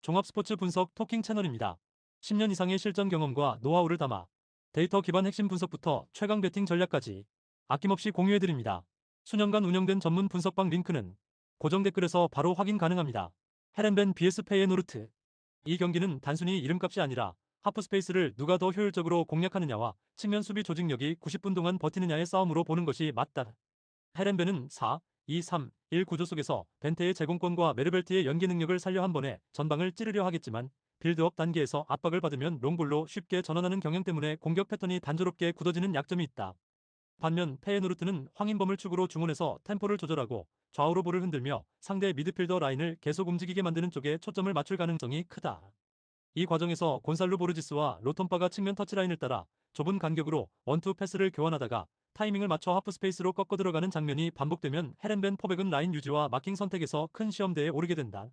종합 스포츠 분석 토킹 채널입니다. 10년 이상의 실전 경험과 노하우를 담아 데이터 기반 핵심 분석부터 최강 배팅 전략까지 아낌없이 공유해드립니다. 수년간 운영된 전문 분석방 링크는 고정 댓글에서 바로 확인 가능합니다. 헤렌벤 vs 페이에노르트. 이 경기는 단순히 이름값이 아니라 하프스페이스를 누가 더 효율적으로 공략하느냐와 측면 수비 조직력이 90분 동안 버티느냐의 싸움으로 보는 것이 맞다. 헤렌베는 4, 2, 3, 1 구조 속에서 벤테의 제공권과 메르벨트의 연계 능력을 살려 한 번에 전방을 찌르려 하겠지만 빌드업 단계에서 압박을 받으면 롱볼로 쉽게 전환하는 경향 때문에 공격 패턴이 단조롭게 굳어지는 약점이 있다. 반면 페에누르트는 황인범을 축으로 중원에서 템포를 조절하고 좌우로 볼을 흔들며 상대 미드필더 라인을 계속 움직이게 만드는 쪽에 초점을 맞출 가능성이 크다. 이 과정에서 곤살로 보르지스와 로톤바가 측면 터치라인을 따라 좁은 간격으로 원투 패스를 교환하다가 타이밍을 맞춰 하프스페이스로 꺾어 들어가는 장면이 반복되면 헤렌벤 포백은 라인 유지와 마킹 선택에서 큰 시험대에 오르게 된다.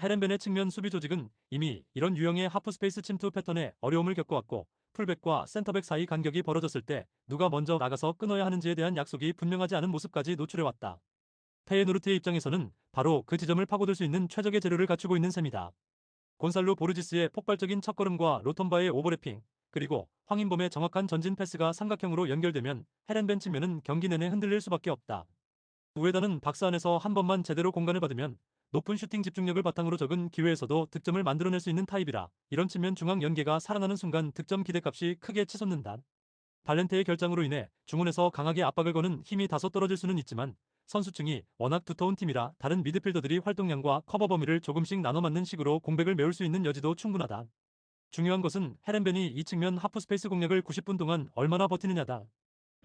헤렌벤의 측면 수비 조직은 이미 이런 유형의 하프스페이스 침투 패턴에 어려움을 겪어왔고 풀백과 센터백 사이 간격이 벌어졌을 때 누가 먼저 나가서 끊어야 하는지에 대한 약속이 분명하지 않은 모습까지 노출해왔다. 페예노르트의 입장에서는 바로 그 지점을 파고들 수 있는 최적의 재료를 갖추고 있는 셈이다. 곤살로 보르지스의 폭발적인 첫걸음과 로톤바의 오버래핑, 그리고 황인범의 정확한 전진 패스가 삼각형으로 연결되면 헤렌벤 측면은 경기 내내 흔들릴 수밖에 없다. 우에다는 박스 안에서 한 번만 제대로 공간을 받으면 높은 슈팅 집중력을 바탕으로 적은 기회에서도 득점을 만들어낼 수 있는 타입이라 이런 측면 중앙 연계가 살아나는 순간 득점 기대값이 크게 치솟는다. 발렌테의 결장으로 인해 중원에서 강하게 압박을 거는 힘이 다소 떨어질 수는 있지만 선수층이 워낙 두터운 팀이라 다른 미드필더들이 활동량과 커버 범위를 조금씩 나눠 맞는 식으로 공백을 메울 수 있는 여지도 충분하다. 중요한 것은 헤렌벤이 이 측면 하프스페이스 공략을 90분 동안 얼마나 버티느냐다.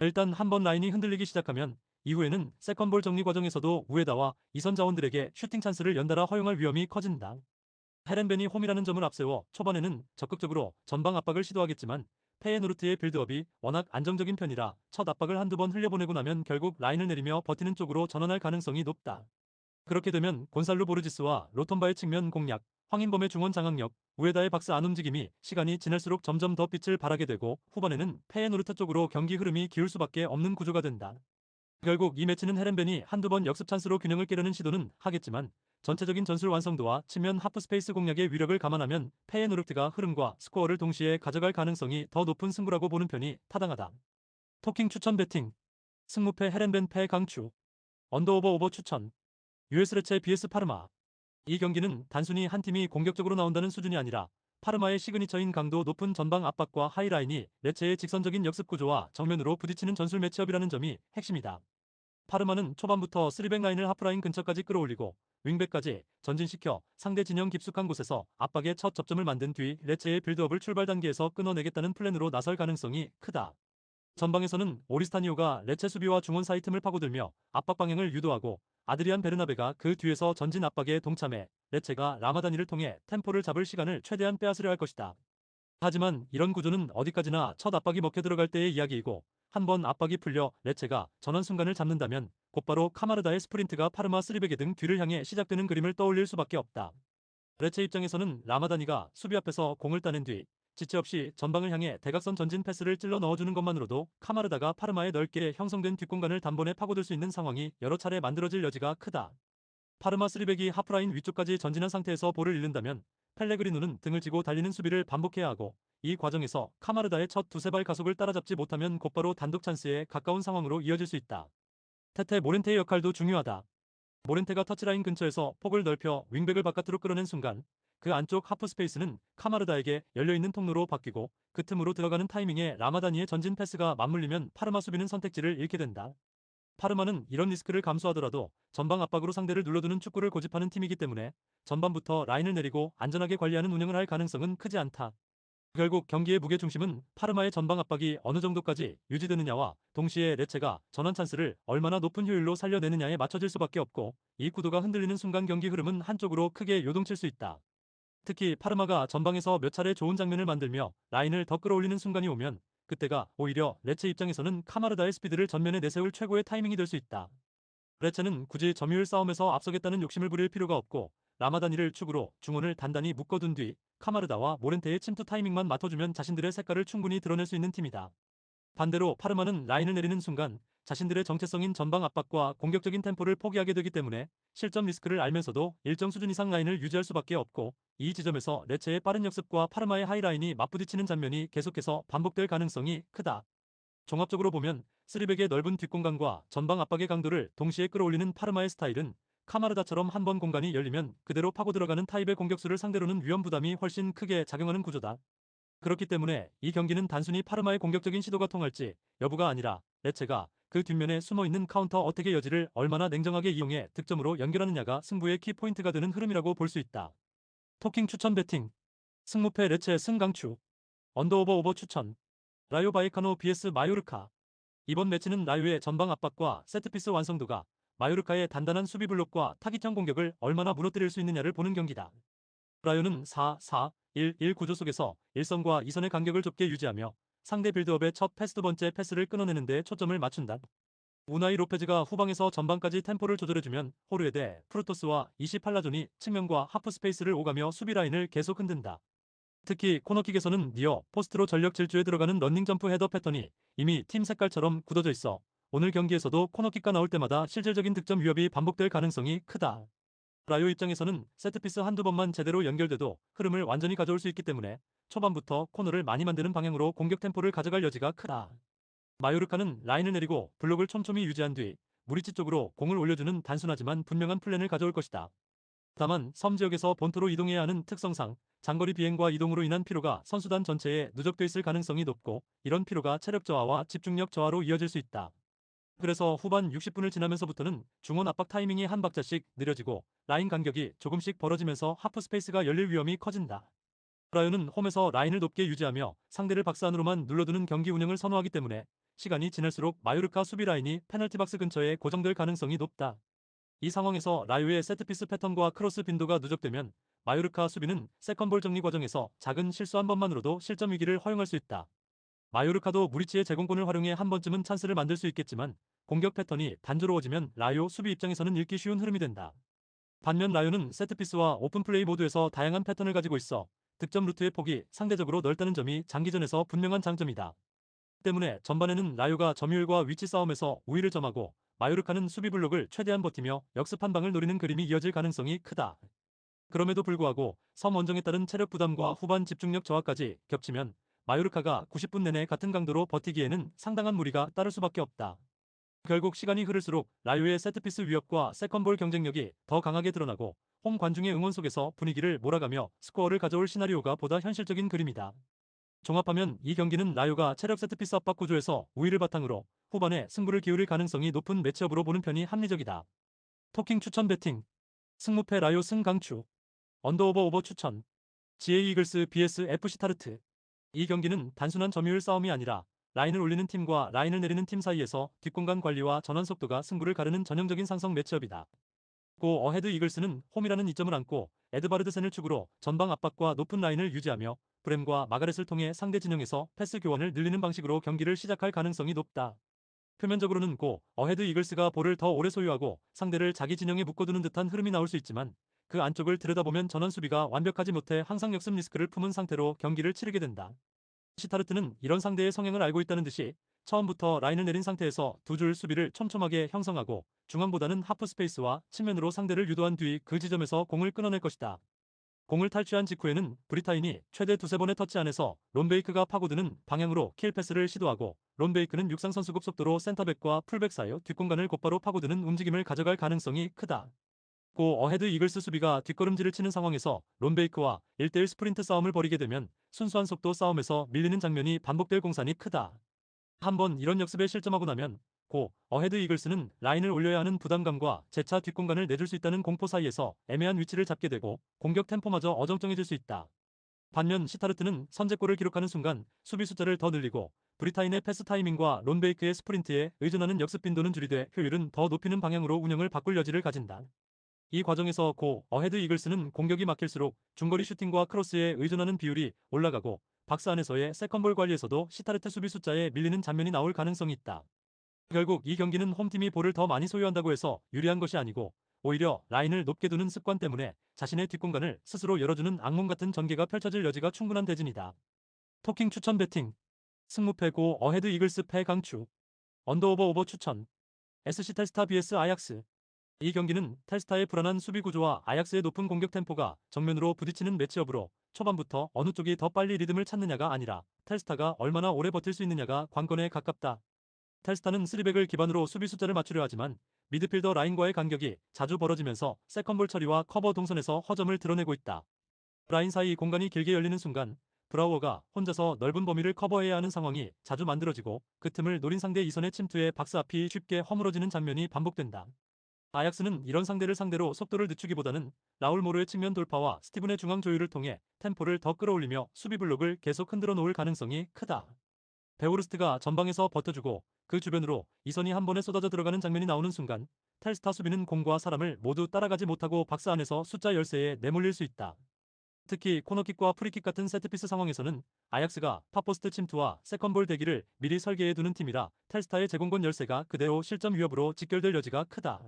일단 한번 라인이 흔들리기 시작하면 이후에는 세컨볼 정리 과정에서도 우에다와 이선 자원들에게 슈팅 찬스를 연달아 허용할 위험이 커진다. 헤렌벤이 홈이라는 점을 앞세워 초반에는 적극적으로 전방 압박을 시도하겠지만 페에노르트의 빌드업이 워낙 안정적인 편이라 첫 압박을 한두 번 흘려보내고 나면 결국 라인을 내리며 버티는 쪽으로 전환할 가능성이 높다. 그렇게 되면 곤살로 보르지스와 로톤바의 측면 공략, 황인범의 중원 장악력, 우에다의 박스 안 움직임이 시간이 지날수록 점점 더 빛을 발하게 되고 후반에는 페에노르트 쪽으로 경기 흐름이 기울 수밖에 없는 구조가 된다. 결국 이 매치는 헤렌벤이 한두 번 역습 찬스로 균형을 깨려는 시도는 하겠지만 전체적인 전술 완성도와 측면 하프스페이스 공략의 위력을 감안하면 페에노르트가 흐름과 스코어를 동시에 가져갈 가능성이 더 높은 승부라고 보는 편이 타당하다. 토킹 추천 배팅 승무패 헤렌벤 패 강추 언더오버 오버 추천 US 레체 vs 파르마. 이 경기는 단순히 한 팀이 공격적으로 나온다는 수준이 아니라 파르마의 시그니처인 강도 높은 전방 압박과 하이라인이 레체의 직선적인 역습 구조와 정면으로 부딪히는 전술 매치업이라는 점이 핵심이다. 파르마는 초반부터 3백 라인을 하프라인 근처까지 끌어올리고 윙백까지 전진시켜 상대 진영 깊숙한 곳에서 압박의 첫 접점을 만든 뒤 레체의 빌드업을 출발 단계에서 끊어내겠다는 플랜으로 나설 가능성이 크다. 전방에서는 오리스타니오가 레체 수비와 중원 사이 틈을 파고들며 압박 방향을 유도하고 아드리안 베르나베가 그 뒤에서 전진 압박에 동참해 레체가 라마다니를 통해 템포를 잡을 시간을 최대한 빼앗으려 할 것이다. 하지만 이런 구조는 어디까지나 첫 압박이 먹혀 들어갈 때의 이야기이고 한번 압박이 풀려 레체가 전환 순간을 잡는다면 곧바로 카마르다의 스프린트가 파르마 3백의 등 뒤를 향해 시작되는 그림을 떠올릴 수밖에 없다. 레체 입장에서는 라마다니가 수비 앞에서 공을 따낸 뒤 지체 없이 전방을 향해 대각선 전진 패스를 찔러 넣어주는 것만으로도 카마르다가 파르마에 넓게 형성된 뒷공간을 단번에 파고들 수 있는 상황이 여러 차례 만들어질 여지가 크다. 파르마 3백이 하프라인 위쪽까지 전진한 상태에서 볼을 잃는다면 펠레그리노는 등을 쥐고 달리는 수비를 반복해야 하고 이 과정에서 카마르다의 첫 두세 발 가속을 따라잡지 못하면 곧바로 단독 찬스에 가까운 상황으로 이어질 수 있다. 테테 모렌테의 역할도 중요하다. 모렌테가 터치라인 근처에서 폭을 넓혀 윙백을 바깥으로 끌어낸 순간 그 안쪽 하프 스페이스는 카마르다에게 열려있는 통로로 바뀌고 그 틈으로 들어가는 타이밍에 라마다니의 전진 패스가 맞물리면 파르마 수비는 선택지를 잃게 된다. 파르마는 이런 리스크를 감수하더라도 전방 압박으로 상대를 눌러두는 축구를 고집하는 팀이기 때문에 전반부터 라인을 내리고 안전하게 관리하는 운영을 할 가능성은 크지 않다. 결국 경기의 무게중심은 파르마의 전방 압박이 어느 정도까지 유지되느냐와 동시에 레체가 전환 찬스를 얼마나 높은 효율로 살려내느냐에 맞춰질 수밖에 없고 이 구도가 흔들리는 순간 경기 흐름은 한쪽으로 크게 요동칠 수 있다. 특히 파르마가 전방에서 몇 차례 좋은 장면을 만들며 라인을 더 끌어올리는 순간이 오면 그때가 오히려 레체 입장에서는 카마르다의 스피드를 전면에 내세울 최고의 타이밍이 될 수 있다. 레체는 굳이 점유율 싸움에서 앞서겠다는 욕심을 부릴 필요가 없고 라마다니를 축으로 중원을 단단히 묶어둔 뒤 카마르다와 모렌테의 침투 타이밍만 맞춰주면 자신들의 색깔을 충분히 드러낼 수 있는 팀이다. 반대로 파르마는 라인을 내리는 순간 자신들의 정체성인 전방 압박과 공격적인 템포를 포기하게 되기 때문에 실점 리스크를 알면서도 일정 수준 이상 라인을 유지할 수밖에 없고 이 지점에서 레체의 빠른 역습과 파르마의 하이라인이 맞부딪히는 장면이 계속해서 반복될 가능성이 크다. 종합적으로 보면 쓰리백의 넓은 뒷공간과 전방 압박의 강도를 동시에 끌어올리는 파르마의 스타일은 카마르다처럼 한 번 공간이 열리면 그대로 파고 들어가는 타입의 공격수를 상대로는 위험 부담이 훨씬 크게 작용하는 구조다. 그렇기 때문에 이 경기는 단순히 파르마의 공격적인 시도가 통할지 여부가 아니라 레체가 그 뒷면에 숨어있는 카운터 어택의 여지를 얼마나 냉정하게 이용해 득점으로 연결하느냐가 승부의 키포인트가 되는 흐름이라고 볼 수 있다. 토킹 추천 배팅 승무패 레체 승강추 언더오버 오버 추천 라요 바이카노 vs 마요르카 이번 매치는 라요의 전방 압박과 세트피스 완성도가 마요르카의 단단한 수비 블록과 타깃형 공격을 얼마나 무너뜨릴 수 있느냐를 보는 경기다. 라요는 4-4-1-1 구조 속에서 1선과 2선의 간격을 좁게 유지하며 상대 빌드업의 첫 패스 두 번째 패스를 끊어내는 데 초점을 맞춘다. 우나이 로페즈가 후방에서 전방까지 템포를 조절해주면 호르에데, 프루토스와 이시팔라존이 측면과 하프 스페이스를 오가며 수비 라인을 계속 흔든다. 특히 코너킥에서는 니어, 포스트로 전력 질주에 들어가는 런닝 점프 헤더 패턴이 이미 팀 색깔처럼 굳어져 있어 오늘 경기에서도 코너킥가 나올 때마다 실질적인 득점 위협이 반복될 가능성이 크다. 라요 입장에서는 세트피스 한두 번만 제대로 연결돼도 흐름을 완전히 가져올 수 있기 때문에 초반부터 코너를 많이 만드는 방향으로 공격 템포를 가져갈 여지가 크다. 마요르카는 라인을 내리고 블록을 촘촘히 유지한 뒤 무리치 쪽으로 공을 올려주는 단순하지만 분명한 플랜을 가져올 것이다. 다만 섬 지역에서 본토로 이동해야 하는 특성상 장거리 비행과 이동으로 인한 피로가 선수단 전체에 누적돼 있을 가능성이 높고 이런 피로가 체력 저하와 집중력 저하로 이어질 수 있다. 그래서 후반 60분을 지나면서부터는 중원 압박 타이밍이 한 박자씩 느려지고 라인 간격이 조금씩 벌어지면서 하프 스페이스가 열릴 위험이 커진다. 라이온은 홈에서 라인을 높게 유지하며 상대를 박스 안으로만 눌러두는 경기 운영을 선호하기 때문에 시간이 지날수록 마요르카 수비 라인이 페널티 박스 근처에 고정될 가능성이 높다. 이 상황에서 라요의 세트피스 패턴과 크로스 빈도가 누적되면 마요르카 수비는 세컨볼 정리 과정에서 작은 실수 한 번만으로도 실점 위기를 허용할 수 있다. 마요르카도 무리치의 제공권을 활용해 한 번쯤은 찬스를 만들 수 있겠지만 공격 패턴이 단조로워지면 라요 수비 입장에서는 읽기 쉬운 흐름이 된다. 반면 라요는 세트피스와 오픈플레이 모두에서 다양한 패턴을 가지고 있어 득점 루트의 폭이 상대적으로 넓다는 점이 장기전에서 분명한 장점이다. 때문에 전반에는 라요가 점유율과 위치 싸움에서 우위를 점하고 마요르카는 수비 블록을 최대한 버티며 역습 한 방을 노리는 그림이 이어질 가능성이 크다. 그럼에도 불구하고 섬 원정에 따른 체력 부담과 후반 집중력 저하까지 겹치면 마요르카가 90분 내내 같은 강도로 버티기에는 상당한 무리가 따를 수밖에 없다. 결국 시간이 흐를수록 라요의 세트피스 위협과 세컨볼 경쟁력이 더 강하게 드러나고 홈 관중의 응원 속에서 분위기를 몰아가며 스코어를 가져올 시나리오가 보다 현실적인 그림이다. 종합하면 이 경기는 라요가 체력 세트피스 압박 구조에서 우위를 바탕으로 후반에 승부를 기울일 가능성이 높은 매치업으로 보는 편이 합리적이다. 토킹 추천 배팅 승무패 라요 승강추 언더오버 오버 추천 GA 이글스 vs FC 타르트 이 경기는 단순한 점유율 싸움이 아니라 라인을 올리는 팀과 라인을 내리는 팀 사이에서 뒷공간 관리와 전환 속도가 승부를 가르는 전형적인 상성 매치업이다. 고 어헤드 이글스는 홈이라는 이점을 안고 에드바르드센을 축으로 전방 압박과 높은 라인을 유지하며 브렘과 마가렛을 통해 상대 진영에서 패스 교환을 늘리는 방식으로 경기를 시작할 가능성이 높다. 표면적으로는 고 어헤드 이글스가 볼을 더 오래 소유하고 상대를 자기 진영에 묶어두는 듯한 흐름이 나올 수 있지만 그 안쪽을 들여다보면 전원 수비가 완벽하지 못해 항상 역습 리스크를 품은 상태로 경기를 치르게 된다. 시타르트는 이런 상대의 성향을 알고 있다는 듯이 처음부터 라인을 내린 상태에서 두 줄 수비를 촘촘하게 형성하고 중앙보다는 하프 스페이스와 측면으로 상대를 유도한 뒤 그 지점에서 공을 끊어낼 것이다. 공을 탈취한 직후에는 브리타인이 최대 두세 번의 터치 안에서 론베이크가 파고드는 방향으로 킬 패스를 시도하고 론베이크는 육상 선수급 속도로 센터백과 풀백 사이의 뒷공간을 곧바로 파고드는 움직임을 가져갈 가능성이 크다. 고 어헤드 이글스 수비가 뒷걸음질을 치는 상황에서 론베이크와 1대1 스프린트 싸움을 벌이게 되면 순수한 속도 싸움에서 밀리는 장면이 반복될 공산이 크다. 한번 이런 역습에 실점하고 나면 고 어헤드 이글스는 라인을 올려야 하는 부담감과 재차 뒷공간을 내줄 수 있다는 공포 사이에서 애매한 위치를 잡게 되고 공격 템포마저 어정쩡해질 수 있다. 반면 시타르트는 선제골을 기록하는 순간 수비 숫자를 더 늘리고 브리타인의 패스 타이밍과 론베이크의 스프린트에 의존하는 역습 빈도는 줄이되 효율은 더 높이는 방향으로 운영을 바꿀 여지를 가진다. 이 과정에서 고 어헤드 이글스는 공격이 막힐수록 중거리 슈팅과 크로스에 의존하는 비율이 올라가고 박스 안에서의 세컨볼 관리에서도 시타르트 수비 숫자에 밀리는 장면이 나올 가능성이 있다. 결국 이 경기는 홈팀이 볼을 더 많이 소유한다고 해서 유리한 것이 아니고 오히려 라인을 높게 두는 습관 때문에 자신의 뒷공간을 스스로 열어주는 악몽 같은 전개가 펼쳐질 여지가 충분한 대진이다. 토킹 추천 배팅 승무패 고 어헤드 이글스 패 강추 언더오버 오버 추천 SC 텔스타 vs 아약스 이 경기는 텔스타의 불안한 수비 구조와 아약스의 높은 공격 템포가 정면으로 부딪히는 매치업으로 초반부터 어느 쪽이 더 빨리 리듬을 찾느냐가 아니라 텔스타가 얼마나 오래 버틸 수 있느냐가 관건에 가깝다. 텔스타는 3백을 기반으로 수비 숫자를 맞추려 하지만 미드필더 라인과의 간격이 자주 벌어지면서 세컨볼 처리와 커버 동선에서 허점을 드러내고 있다. 라인 사이 공간이 길게 열리는 순간 브라우어가 혼자서 넓은 범위를 커버해야 하는 상황이 자주 만들어지고 그 틈을 노린 상대 이선의 침투에 박스 앞이 쉽게 허물어지는 장면이 반복된다. 아약스는 이런 상대를 상대로 속도를 늦추기보다는 라울 모르의 측면 돌파와 스티븐의 중앙 조율을 통해 템포를 더 끌어올리며 수비 블록을 계속 흔들어 놓을 가능성이 크다. 베오르스트가 전방에서 버텨주고 그 주변으로 이선이 한 번에 쏟아져 들어가는 장면이 나오는 순간 텔스타 수비는 공과 사람을 모두 따라가지 못하고 박스 안에서 숫자 열세에 내몰릴 수 있다. 특히 코너킥과 프리킥 같은 세트피스 상황에서는 아약스가 팝포스트 침투와 세컨볼 대기를 미리 설계해두는 팀이라 텔스타의 제공권 열세가 그대로 실점 위협으로 직결될 여지가 크다.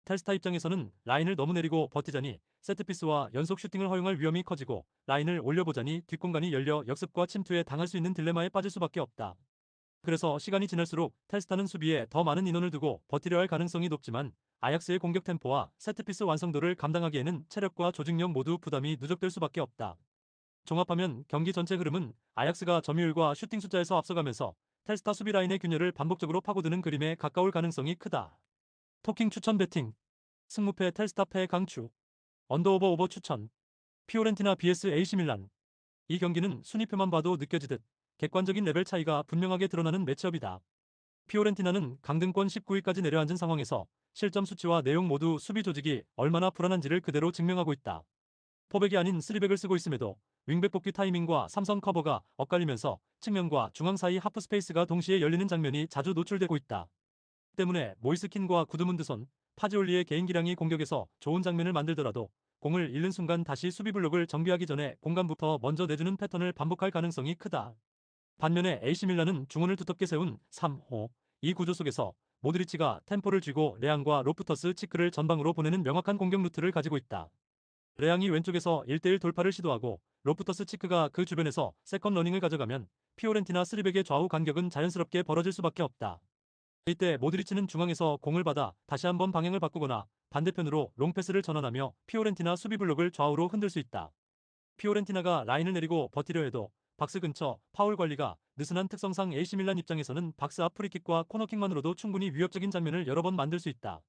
텔스타 입장에서는 라인을 너무 내리고 버티자니 세트피스와 연속 슈팅을 허용할 위험이 커지고 라인을 올려보자니 뒷공간이 열려 역습과 침투에 당할 수 있는 딜레마에 빠질 수밖에 없다. 그래서 시간이 지날수록 텔스타는 수비에 더 많은 인원을 두고 버티려 할 가능성이 높지만 아약스의 공격 템포와 세트피스 완성도를 감당하기에는 체력과 조직력 모두 부담이 누적될 수밖에 없다. 종합하면 경기 전체 흐름은 아약스가 점유율과 슈팅 숫자에서 앞서가면서 텔스타 수비 라인의 균열을 반복적으로 파고드는 그림에 가까울 가능성이 크다. 토킹 추천 배팅 승무패 텔스타 패 강추 언더오버 오버 추천 피오렌티나 vs AC 밀란 이 경기는 순위표만 봐도 느껴지듯 객관적인 레벨 차이가 분명하게 드러나는 매치업이다. 피오렌티나는 강등권 19위까지 내려앉은 상황에서 실점 수치와 내용 모두 수비 조직이 얼마나 불안한지를 그대로 증명하고 있다. 포백이 아닌 3백을 쓰고 있음에도 윙백 복귀 타이밍과 삼성 커버가 엇갈리면서 측면과 중앙 사이 하프 스페이스가 동시에 열리는 장면이 자주 노출되고 있다. 때문에 모이스킨과 구드문드손, 파지올리의 개인 기량이 공격에서 좋은 장면을 만들더라도 공을 잃는 순간 다시 수비 블록을 정비하기 전에 공간부터 먼저 내주는 패턴을 반복할 가능성이 크다. 반면에 AC밀란은 중원을 두텁게 세운 3-5, 이 구조 속에서 모드리치가 템포를 쥐고 레앙과 로프터스 치크를 전방으로 보내는 명확한 공격 루트를 가지고 있다. 레앙이 왼쪽에서 1대1 돌파를 시도하고 로프터스 치크가 그 주변에서 세컨 러닝을 가져가면 피오렌티나 3백의 좌우 간격은 자연스럽게 벌어질 수밖에 없다. 이때 모드리치는 중앙에서 공을 받아 다시 한번 방향을 바꾸거나 반대편으로 롱패스를 전환하며 피오렌티나 수비 블록을 좌우로 흔들 수 있다. 피오렌티나가 라인을 내리고 버티려 해도 박스 근처 파울 관리가 느슨한 특성상 AC밀란 입장에서는 박스 앞 프리킥과 코너킥만으로도 충분히 위협적인 장면을 여러 번 만들 수 있다.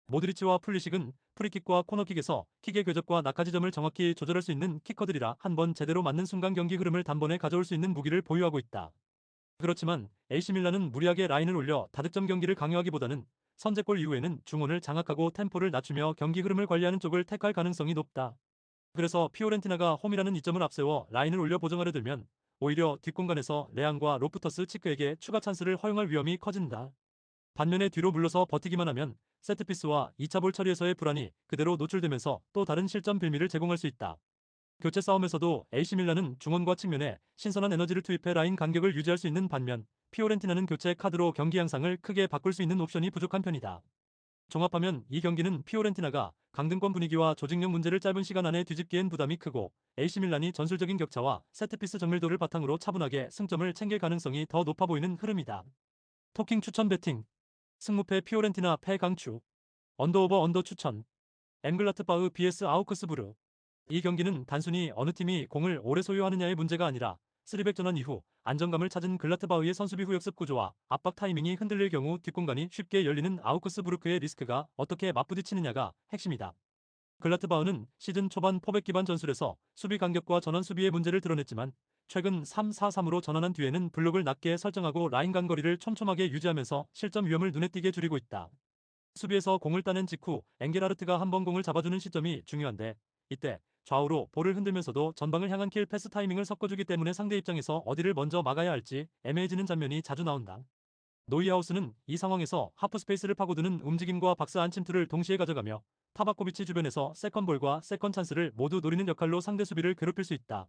모드리치와 풀리식은 프리킥과 코너킥에서 킥의 궤적과 낙하 지점을 정확히 조절할 수 있는 키커들이라 한 번 제대로 맞는 순간 경기 흐름을 단번에 가져올 수 있는 무기를 보유하고 있다. 그렇지만 AC밀란은 무리하게 라인을 올려 다득점 경기를 강요하기보다는 선제골 이후에는 중원을 장악하고 템포를 낮추며 경기 흐름을 관리하는 쪽을 택할 가능성이 높다. 그래서 피오렌티나가 홈이라는 이점을 앞세워 라인을 올려 보정하려 들면 오히려 뒷공간에서 레앙과 로프터스 치크에게 추가 찬스를 허용할 위험이 커진다. 반면에 뒤로 물러서 버티기만 하면 세트피스와 2차 볼 처리에서의 불안이 그대로 노출되면서 또 다른 실점 빌미를 제공할 수 있다. 교체 싸움에서도 AC밀란은 중원과 측면에 신선한 에너지를 투입해 라인 간격을 유지할 수 있는 반면 피오렌티나는 교체 카드로 경기 양상을 크게 바꿀 수 있는 옵션이 부족한 편이다. 종합하면 이 경기는 피오렌티나가 강등권 분위기와 조직력 문제를 짧은 시간 안에 뒤집기엔 부담이 크고 AC밀란이 전술적인 격차와 세트피스 정밀도를 바탕으로 차분하게 승점을 챙길 가능성이 더 높아 보이는 흐름이다. 토킹 추천 배팅 승무패 피오렌티나 패 강추 언더오버 언더 추천 엠글라트바흐 vs 아우크스부르 이 경기는 단순히 어느 팀이 공을 오래 소유하느냐의 문제가 아니라 3백 전환 이후 안정감을 찾은 글라트바흐의 선수비 후역습 구조와 압박 타이밍이 흔들릴 경우 뒷공간이 쉽게 열리는 아우크스부르크의 리스크가 어떻게 맞부딪히느냐가 핵심이다. 글라트바흐는 시즌 초반 포백 기반 전술에서 수비 간격과 전환 수비의 문제를 드러냈지만 최근 3-4-3으로 전환한 뒤에는 블록을 낮게 설정하고 라인 간거리를 촘촘하게 유지하면서 실점 위험을 눈에 띄게 줄이고 있다. 수비에서 공을 따낸 직후 엥게라르트가 한번 공을 잡아주는 시점이 중요한데 이때 좌우로 볼을 흔들면서도 전방을 향한 킬 패스 타이밍을 섞어주기 때문에 상대 입장에서 어디를 먼저 막아야 할지 애매해지는 장면이 자주 나온다. 노이하우스는 이 상황에서 하프 스페이스를 파고드는 움직임과 박스 안 침투를 동시에 가져가며 타바코비치 주변에서 세컨볼과 세컨 찬스를 모두 노리는 역할로 상대 수비를 괴롭힐 수 있다.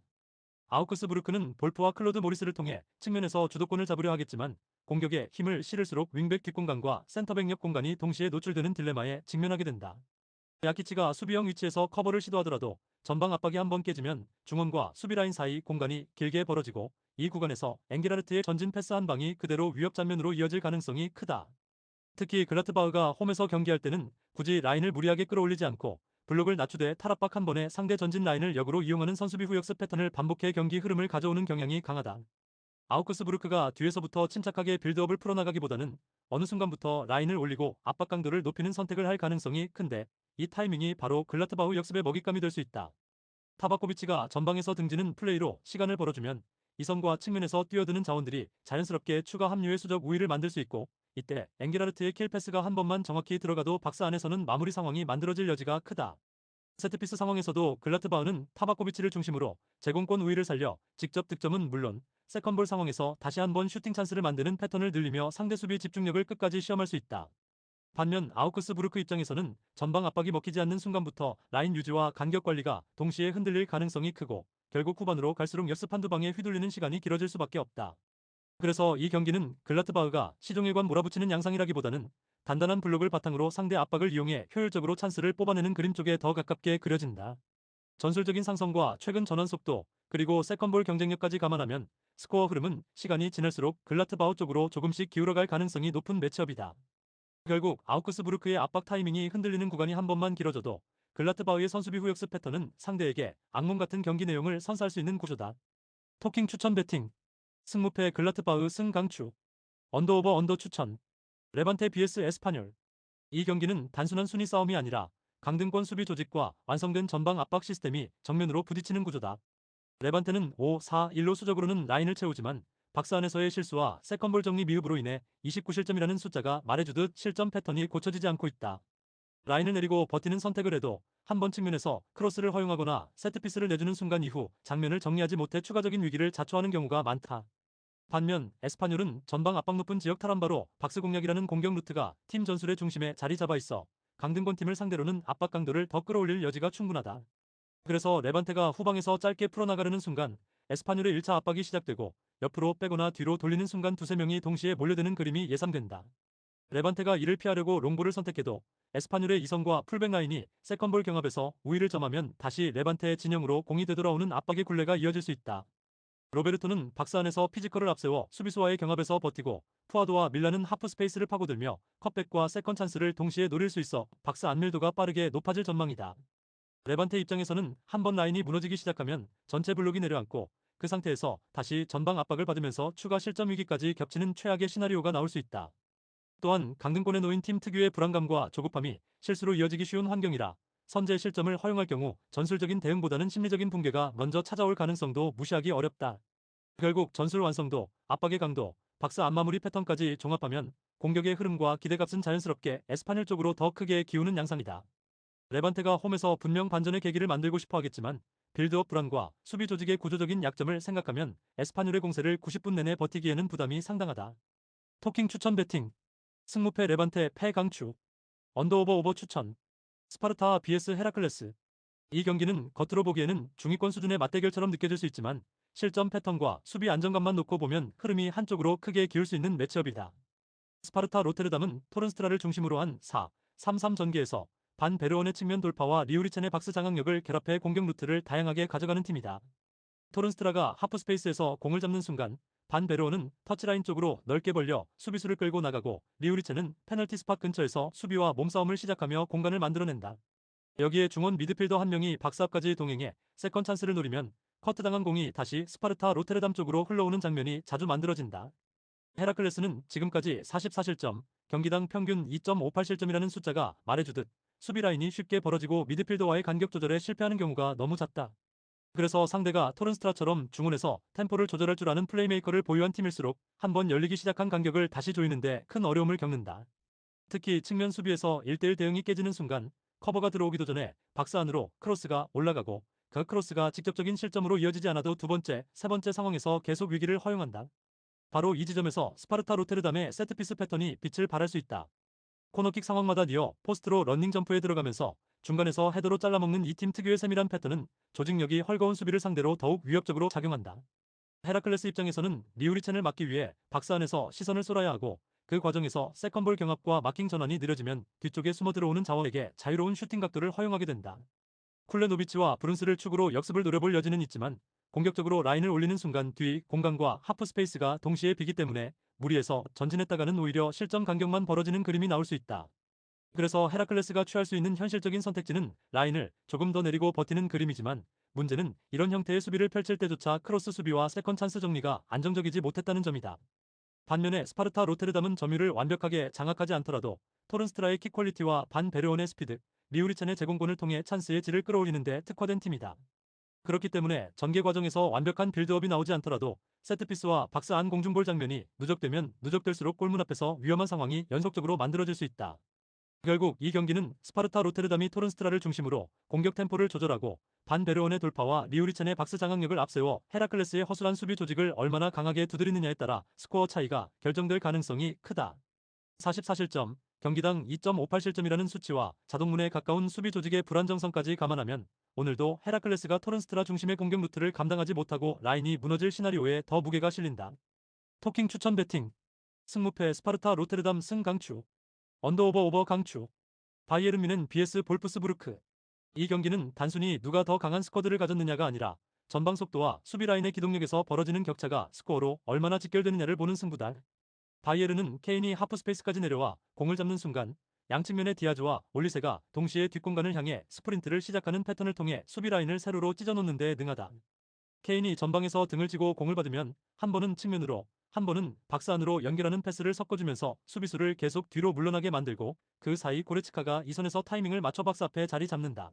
아우크스부르크는 볼프와 클로드 모리스를 통해 측면에서 주도권을 잡으려 하겠지만 공격에 힘을 실을수록 윙백 뒷공간과 센터백 옆 공간이 동시에 노출되는 딜레마에 직면하게 된다. 야키치가 수비형 위치에서 커버를 시도하더라도 전방 압박이 한번 깨지면 중원과 수비 라인 사이 공간이 길게 벌어지고 이 구간에서 엥게라르트의 전진 패스 한 방이 그대로 위협 장면으로 이어질 가능성이 크다. 특히 글라트바흐가 홈에서 경기할 때는 굳이 라인을 무리하게 끌어올리지 않고 블록을 낮추되 탈압박 한 번에 상대 전진 라인을 역으로 이용하는 선수비 후역습 패턴을 반복해 경기 흐름을 가져오는 경향이 강하다. 아우크스부르크가 뒤에서부터 침착하게 빌드업을 풀어나가기보다는 어느 순간부터 라인을 올리고 압박 강도를 높이는 선택을 할 가능성이 큰데, 이 타이밍이 바로 글라트바흐 역습의 먹잇감이 될 수 있다. 타바코비치가 전방에서 등지는 플레이로 시간을 벌어주면 이선과 측면에서 뛰어드는 자원들이 자연스럽게 추가 합류의 수적 우위를 만들 수 있고, 이때 엥게라르트의 킬 패스가 한 번만 정확히 들어가도 박스 안에서는 마무리 상황이 만들어질 여지가 크다. 세트피스 상황에서도 글라트바흐는 타바코비치를 중심으로 제공권 우위를 살려 직접 득점은 물론 세컨볼 상황에서 다시 한번 슈팅 찬스를 만드는 패턴을 늘리며 상대 수비 집중력을 끝까지 시험할 수 있다. 반면 아우크스부르크 입장에서는 전방 압박이 먹히지 않는 순간부터 라인 유지와 간격 관리가 동시에 흔들릴 가능성이 크고, 결국 후반으로 갈수록 역습 한두 방에 휘둘리는 시간이 길어질 수밖에 없다. 그래서 이 경기는 글라트바흐가 시종일관 몰아붙이는 양상이라기보다는 단단한 블록을 바탕으로 상대 압박을 이용해 효율적으로 찬스를 뽑아내는 그림 쪽에 더 가깝게 그려진다. 전술적인 상성과 최근 전환 속도, 그리고 세컨볼 경쟁력까지 감안하면 스코어 흐름은 시간이 지날수록 글라트바흐 쪽으로 조금씩 기울어갈 가능성이 높은 매치업이다. 결국 아우크스부르크의 압박 타이밍이 흔들리는 구간이 한 번만 길어져도 글라트바흐의 선수비 후역습 패턴은 상대에게 악몽 같은 경기 내용을 선사할 수 있는 구조다. 토킹 추천 배팅. 승무패 글라트바흐 승강추. 언더오버 언더 추천. 레반테 vs 에스파뇰. 이 경기는 단순한 순위 싸움이 아니라 강등권 수비 조직과 완성된 전방 압박 시스템이 정면으로 부딪히는 구조다. 레반테는 5-4-1로 수적으로는 라인을 채우지만 박스 안에서의 실수와 세컨볼 정리 미흡으로 인해 29실점이라는 숫자가 말해주듯 실점 패턴이 고쳐지지 않고 있다. 라인을 내리고 버티는 선택을 해도 한 번 측면에서 크로스를 허용하거나 세트피스를 내주는 순간 이후 장면을 정리하지 못해 추가적인 위기를 자초하는 경우가 많다. 반면 에스파뇰은 전방 압박 높은 지역 탈환바로 박스 공략이라는 공격 루트가 팀 전술의 중심에 자리 잡아 있어 강등권 팀을 상대로는 압박 강도를 더 끌어올릴 여지가 충분하다. 그래서 레반테가 후방에서 짧게 풀어나가려는 순간 에스파뇰의 1차 압박이 시작되고, 옆으로 빼거나 뒤로 돌리는 순간 두세 명이 동시에 몰려드는 그림이 예상된다. 레반테가 이를 피하려고 롱볼을 선택해도 에스파뇰의 이선과 풀백 라인이 세컨볼 경합에서 우위를 점하면 다시 레반테의 진영으로 공이 되돌아오는 압박의 굴레가 이어질 수 있다. 로베르토는 박스 안에서 피지컬을 앞세워 수비수와의 경합에서 버티고, 푸아도와 밀라는 하프 스페이스를 파고들며 컵백과 세컨 찬스를 동시에 노릴 수 있어 박스 안밀도가 빠르게 높아질 전망이다. 레반테 입장에서는 한 번 라인이 무너지기 시작하면 전체 블록이 내려앉고, 그 상태에서 다시 전방 압박을 받으면서 추가 실점 위기까지 겹치는 최악의 시나리오가 나올 수 있다. 또한 강등권에 놓인 팀 특유의 불안감과 조급함이 실수로 이어지기 쉬운 환경이라 선제 실점을 허용할 경우 전술적인 대응보다는 심리적인 붕괴가 먼저 찾아올 가능성도 무시하기 어렵다. 결국 전술 완성도, 압박의 강도, 박스 안마무리 패턴까지 종합하면 공격의 흐름과 기대값은 자연스럽게 에스파뇰 쪽으로 더 크게 기우는 양상이다. 레반테가 홈에서 분명 반전의 계기를 만들고 싶어 하겠지만 빌드업 불안과 수비 조직의 구조적인 약점을 생각하면 에스파뇰의 공세를 90분 내내 버티기에는 부담이 상당하다. 토킹 추천 배팅. 승무패 레반테 패 강추. 언더오버 오버 추천. 스파르타 vs 헤라클레스. 이 경기는 겉으로 보기에는 중위권 수준의 맞대결처럼 느껴질 수 있지만 실점 패턴과 수비 안정감만 놓고 보면 흐름이 한쪽으로 크게 기울 수 있는 매치업이다. 스파르타 로테르담은 토른스트라를 중심으로 한 4-3-3 전개에서 반 베르온의 측면 돌파와 리우리첸의 박스 장악력을 결합해 공격 루트를 다양하게 가져가는 팀이다. 토른스트라가 하프 스페이스에서 공을 잡는 순간 반 베르온은 터치라인 쪽으로 넓게 벌려 수비수를 끌고 나가고, 리우리첸은 페널티 스팟 근처에서 수비와 몸싸움을 시작하며 공간을 만들어낸다. 여기에 중원 미드필더 한 명이 박스 앞까지 동행해 세컨 찬스를 노리면 커트당한 공이 다시 스파르타 로테르담 쪽으로 흘러오는 장면이 자주 만들어진다. 헤라클레스는 지금까지 44실점, 경기당 평균 2.58실점이라는 숫자가 말해주듯 수비 라인이 쉽게 벌어지고 미드필더와의 간격 조절에 실패하는 경우가 너무 잦다. 그래서 상대가 토른스트라처럼 중원에서 템포를 조절할 줄 아는 플레이메이커를 보유한 팀일수록 한번 열리기 시작한 간격을 다시 조이는데 큰 어려움을 겪는다. 특히 측면 수비에서 1대1 대응이 깨지는 순간 커버가 들어오기도 전에 박스 안으로 크로스가 올라가고, 그 크로스가 직접적인 실점으로 이어지지 않아도 두 번째, 세 번째 상황에서 계속 위기를 허용한다. 바로 이 지점에서 스파르타 로테르담의 세트피스 패턴이 빛을 발할 수 있다. 코너킥 상황마다 니어 포스트로 런닝 점프에 들어가면서 중간에서 헤더로 잘라먹는 이 팀 특유의 세밀한 패턴은 조직력이 헐거운 수비를 상대로 더욱 위협적으로 작용한다. 헤라클레스 입장에서는 리우리첸을 막기 위해 박스 안에서 시선을 쏠아야 하고, 그 과정에서 세컨볼 경합과 마킹 전환이 느려지면 뒤쪽에 숨어 들어오는 자원에게 자유로운 슈팅 각도를 허용하게 된다. 쿨레노비치와 브룬스를 축으로 역습을 노려볼 여지는 있지만 공격적으로 라인을 올리는 순간 뒤 공간과 하프 스페이스가 동시에 비기 때문에 무리해서 전진했다가는 오히려 실점 간격만 벌어지는 그림이 나올 수 있다. 그래서 헤라클레스가 취할 수 있는 현실적인 선택지는 라인을 조금 더 내리고 버티는 그림이지만, 문제는 이런 형태의 수비를 펼칠 때조차 크로스 수비와 세컨 찬스 정리가 안정적이지 못했다는 점이다. 반면에 스파르타 로테르담은 점유를 완벽하게 장악하지 않더라도 토른스트라의 킥 퀄리티와 반 베르온의 스피드, 리우리찬의 제공권을 통해 찬스의 질을 끌어올리는데 특화된 팀이다. 그렇기 때문에 전개 과정에서 완벽한 빌드업이 나오지 않더라도 세트피스와 박스 안 공중볼 장면이 누적되면 누적될수록 골문 앞에서 위험한 상황이 연속적으로 만들어질 수 있다. 결국 이 경기는 스파르타 로테르담이 토른스트라를 중심으로 공격 템포를 조절하고 반 베르온의 돌파와 리우리찬의 박스 장악력을 앞세워 헤라클레스의 허술한 수비 조직을 얼마나 강하게 두드리느냐에 따라 스코어 차이가 결정될 가능성이 크다. 44실점, 경기당 2.58실점이라는 수치와 자동문에 가까운 수비 조직의 불안정성까지 감안하면 오늘도 헤라클레스가 토른스트라 중심의 공격 루트를 감당하지 못하고 라인이 무너질 시나리오에 더 무게가 실린다. 토킹 추천 배팅. 승무패 스파르타 로테르담 승 강추. 언더오버 오버 강추. 바이에른 뮌헨 vs 볼프스부르크. 이 경기는 단순히 누가 더 강한 스쿼드를 가졌느냐가 아니라 전방 속도와 수비 라인의 기동력에서 벌어지는 격차가 스코어로 얼마나 직결되느냐를 보는 승부다. 바이에른은 케인이 하프스페이스까지 내려와 공을 잡는 순간 양측면의 디아즈와 올리세가 동시에 뒷공간을 향해 스프린트를 시작하는 패턴을 통해 수비 라인을 세로로 찢어놓는 데 능하다. 케인이 전방에서 등을 쥐고 공을 받으면 한 번은 측면으로, 한 번은 박스 안으로 연결하는 패스를 섞어주면서 수비수를 계속 뒤로 물러나게 만들고, 그 사이 고레츠카가 이 선에서 타이밍을 맞춰 박스 앞에 자리 잡는다.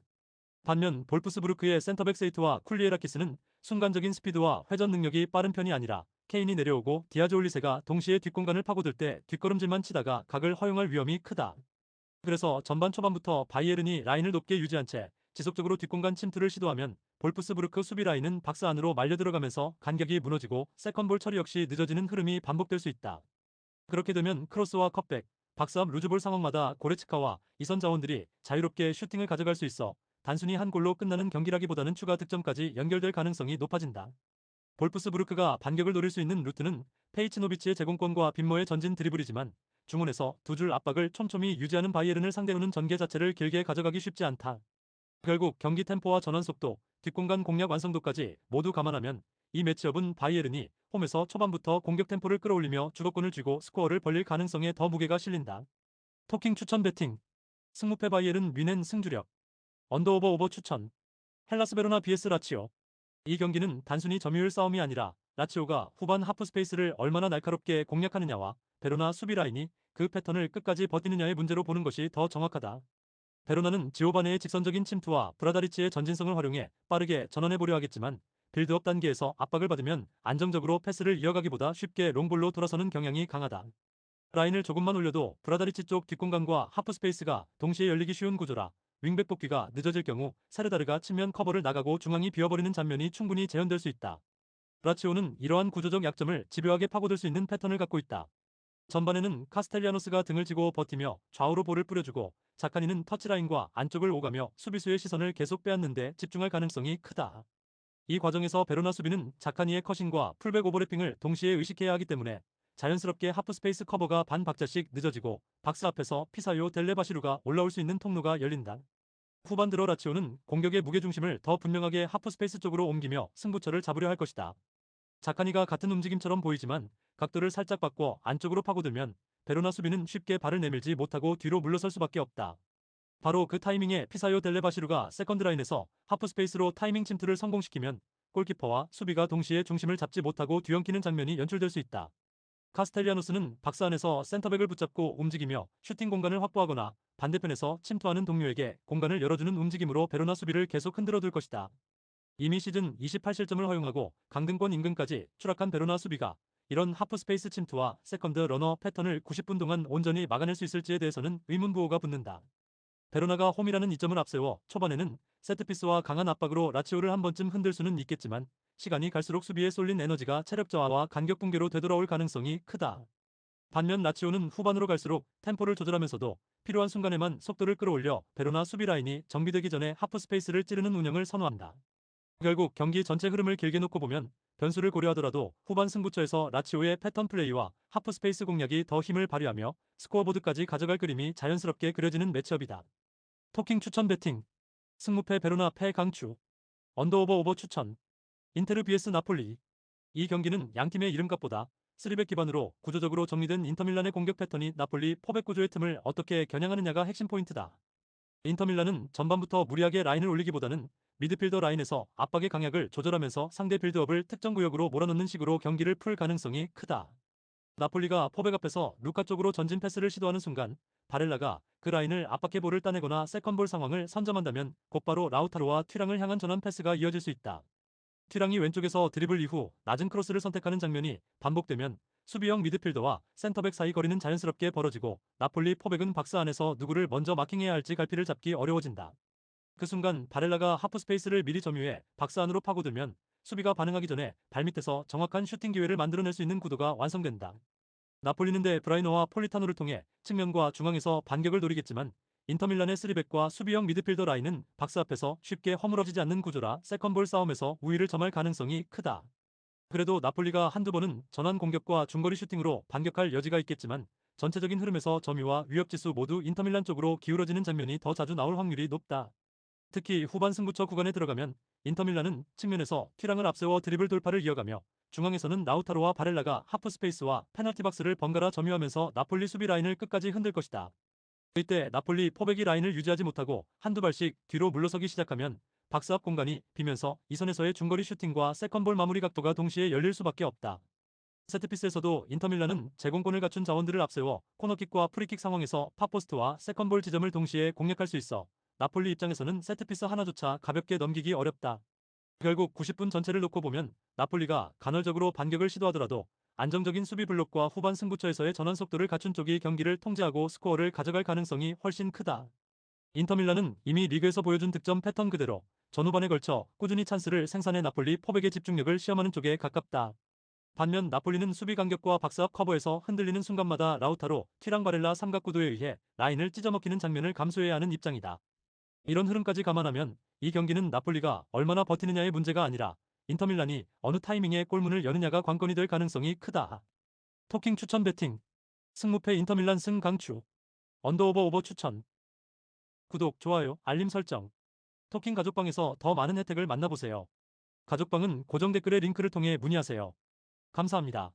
반면 볼프스부르크의 센터백 세이트와 쿨리에라키스는 순간적인 스피드와 회전 능력이 빠른 편이 아니라 케인이 내려오고 디아즈 올리세가 동시에 뒷공간을 파고들 때 뒷걸음질만 치다가 각을 허용할 위험이 크다. 그래서 전반 초반부터 바이에른이 라인을 높게 유지한 채 지속적으로 뒷공간 침투를 시도하면 볼프스부르크 수비 라인은 박스 안으로 말려 들어가면서 간격이 무너지고 세컨볼 처리 역시 늦어지는 흐름이 반복될 수 있다. 그렇게 되면 크로스와 컷백, 박스 앞 루즈볼 상황마다 고레츠카와 이선 자원들이 자유롭게 슈팅을 가져갈 수 있어 단순히 한 골로 끝나는 경기라기보다는 추가 득점까지 연결될 가능성이 높아진다. 볼프스부르크가 반격을 노릴 수 있는 루트는 페이치노비치의 제공권과 빈머의 전진 드리블이지만, 중원에서 두 줄 압박을 촘촘히 유지하는 바이에른을 상대로는 전개 자체를 길게 가져가기 쉽지 않다. 결국 경기 템포와 전환 속도, 뒷공간 공략 완성도까지 모두 감안하면 이 매치업은 바이에른이 홈에서 초반부터 공격 템포를 끌어올리며 주도권을 쥐고 스코어를 벌릴 가능성에 더 무게가 실린다. 토킹 추천 배팅. 승무패 바이에른 뮌헨 승주력. 언더오버 오버 추천. 헬라스 베로나 vs 라치오. 이 경기는 단순히 점유율 싸움이 아니라 라치오가 후반 하프 스페이스를 얼마나 날카롭게 공략하느냐와 베로나 수비 라인이 그 패턴을 끝까지 버티느냐의 문제로 보는 것이 더 정확하다. 베로나는 지오바네의 직선적인 침투와 브라다리치의 전진성을 활용해 빠르게 전환해보려 하겠지만, 빌드업 단계에서 압박을 받으면 안정적으로 패스를 이어가기보다 쉽게 롱볼로 돌아서는 경향이 강하다. 라인을 조금만 올려도 브라다리치 쪽 뒷공간과 하프 스페이스가 동시에 열리기 쉬운 구조라 윙백 복귀가 늦어질 경우 세르다르가 측면 커버를 나가고 중앙이 비어버리는 장면이 충분히 재현될 수 있다. 라치오는 이러한 구조적 약점을 집요하게 파고들 수 있는 패턴을 갖고 있다. 전반에는 카스텔리아노스가 등을 쥐고 버티며 좌우로 볼을 뿌려주고, 자카니는 터치라인과 안쪽을 오가며 수비수의 시선을 계속 빼앗는데 집중할 가능성이 크다. 이 과정에서 베로나 수비는 자카니의 커싱과 풀백 오버래핑을 동시에 의식해야 하기 때문에 자연스럽게 하프스페이스 커버가 반 박자씩 늦어지고 박스 앞에서 피사요 델레바시루가 올라올 수 있는 통로가 열린다. 후반 들어 라치오는 공격의 무게중심을 더 분명하게 하프스페이스 쪽으로 옮기며 승부처를 잡으려 할 것이다. 자카니가 같은 움직임처럼 보이지만 각도를 살짝 바꿔 안쪽으로 파고들면 베로나 수비는 쉽게 발을 내밀지 못하고 뒤로 물러설 수밖에 없다. 바로 그 타이밍에 피사요 델레바시루가 세컨드 라인에서 하프스페이스로 타이밍 침투를 성공시키면 골키퍼와 수비가 동시에 중심을 잡지 못하고 뒤엉키는 장면이 연출될 수 있다. 카스텔리아노스는 박스 안에서 센터백을 붙잡고 움직이며 슈팅 공간을 확보하거나 반대편에서 침투하는 동료에게 공간을 열어주는 움직임으로 베로나 수비를 계속 흔들어 둘 것이다. 이미 시즌 28실점을 허용하고 강등권 인근까지 추락한 베로나 수비가 이런 하프스페이스 침투와 세컨드 러너 패턴을 90분 동안 온전히 막아낼 수 있을지에 대해서는 의문부호가 붙는다. 베로나가 홈이라는 이점을 앞세워 초반에는 세트피스와 강한 압박으로 라치오를 한 번쯤 흔들 수는 있겠지만, 시간이 갈수록 수비에 쏠린 에너지가 체력 저하와 간격 붕괴로 되돌아올 가능성이 크다. 반면 라치오는 후반으로 갈수록 템포를 조절하면서도 필요한 순간에만 속도를 끌어올려 베로나 수비 라인이 정비되기 전에 하프 스페이스를 찌르는 운영을 선호한다. 결국 경기 전체 흐름을 길게 놓고 보면 변수를 고려하더라도 후반 승부처에서 라치오의 패턴 플레이와 하프 스페이스 공략이 더 힘을 발휘하며 스코어보드까지 가져갈 그림이 자연스럽게 그려지는 매치업이다. 토킹 추천 배팅. 승무패 베로나 패 강추. 언더오버 오버 추천. 인테르 vs 나폴리. 이 경기는 양팀의 이름값보다 3백 기반으로 구조적으로 정리된 인터밀란의 공격 패턴이 나폴리 포백 구조의 틈을 어떻게 겨냥하느냐가 핵심 포인트다. 인터밀란은 전반부터 무리하게 라인을 올리기보다는 미드필더 라인에서 압박의 강약을 조절하면서 상대 빌드업을 특정 구역으로 몰아넣는 식으로 경기를 풀 가능성이 크다. 나폴리가 포백 앞에서 루카 쪽으로 전진 패스를 시도하는 순간 바렐라가 그 라인을 압박해 볼을 따내거나 세컨볼 상황을 선점한다면 곧바로 라우타로와 튀랑을 향한 전환 패스가 이어질 수 있다. 튀랑이 왼쪽에서 드리블 이후 낮은 크로스를 선택하는 장면이 반복되면 수비형 미드필더와 센터백 사이 거리는 자연스럽게 벌어지고 나폴리 포백은 박스 안에서 누구를 먼저 마킹해야 할지 갈피를 잡기 어려워진다. 그 순간 바렐라가 하프 스페이스를 미리 점유해 박스 안으로 파고들면 수비가 반응하기 전에 발밑에서 정확한 슈팅 기회를 만들어낼 수 있는 구도가 완성된다. 나폴리는 데 브라이너와 폴리타노를 통해 측면과 중앙에서 반격을 노리겠지만 인터밀란의 3백과 수비형 미드필더 라인은 박스 앞에서 쉽게 허물어지지 않는 구조라 세컨볼 싸움에서 우위를 점할 가능성이 크다. 그래도 나폴리가 한두 번은 전환 공격과 중거리 슈팅으로 반격할 여지가 있겠지만 전체적인 흐름에서 점유와 위협지수 모두 인터밀란 쪽으로 기울어지는 장면이 더 자주 나올 확률이 높다. 특히 후반 승부처 구간에 들어가면 인터밀란은 측면에서 튀랑을 앞세워 드리블 돌파를 이어가며 중앙에서는 라우타로와 바렐라가 하프 스페이스와 페널티 박스를 번갈아 점유하면서 나폴리 수비 라인을 끝까지 흔들 것이다. 이때 나폴리 포백이 라인을 유지하지 못하고 한두 발씩 뒤로 물러서기 시작하면 박스 앞 공간이 비면서 이선에서의 중거리 슈팅과 세컨볼 마무리 각도가 동시에 열릴 수밖에 없다. 세트피스에서도 인터밀란은 제공권을 갖춘 자원들을 앞세워 코너킥과 프리킥 상황에서 팝포스트와 세컨볼 지점을 동시에 공략할 수 있어 나폴리 입장에서는 세트피스 하나조차 가볍게 넘기기 어렵다. 결국 90분 전체를 놓고 보면 나폴리가 간헐적으로 반격을 시도하더라도 안정적인 수비 블록과 후반 승부처에서의 전환 속도를 갖춘 쪽이 경기를 통제하고 스코어를 가져갈 가능성이 훨씬 크다. 인터밀란은 이미 리그에서 보여준 득점 패턴 그대로 전후반에 걸쳐 꾸준히 찬스를 생산해 나폴리 포백의 집중력을 시험하는 쪽에 가깝다. 반면 나폴리는 수비 간격과 박스 앞 커버에서 흔들리는 순간마다 라우타로 튀랑 바렐라 삼각구도에 의해 라인을 찢어먹히는 장면을 감수해야 하는 입장이다. 이런 흐름까지 감안하면 이 경기는 나폴리가 얼마나 버티느냐의 문제가 아니라 인터밀란이 어느 타이밍에 골문을 여느냐가 관건이 될 가능성이 크다. 토킹 추천 배팅. 승무패 인터밀란 승 강추. 언더오버 오버 추천. 구독, 좋아요, 알림 설정. 토킹 가족방에서 더 많은 혜택을 만나보세요. 가족방은 고정 댓글의 링크를 통해 문의하세요. 감사합니다.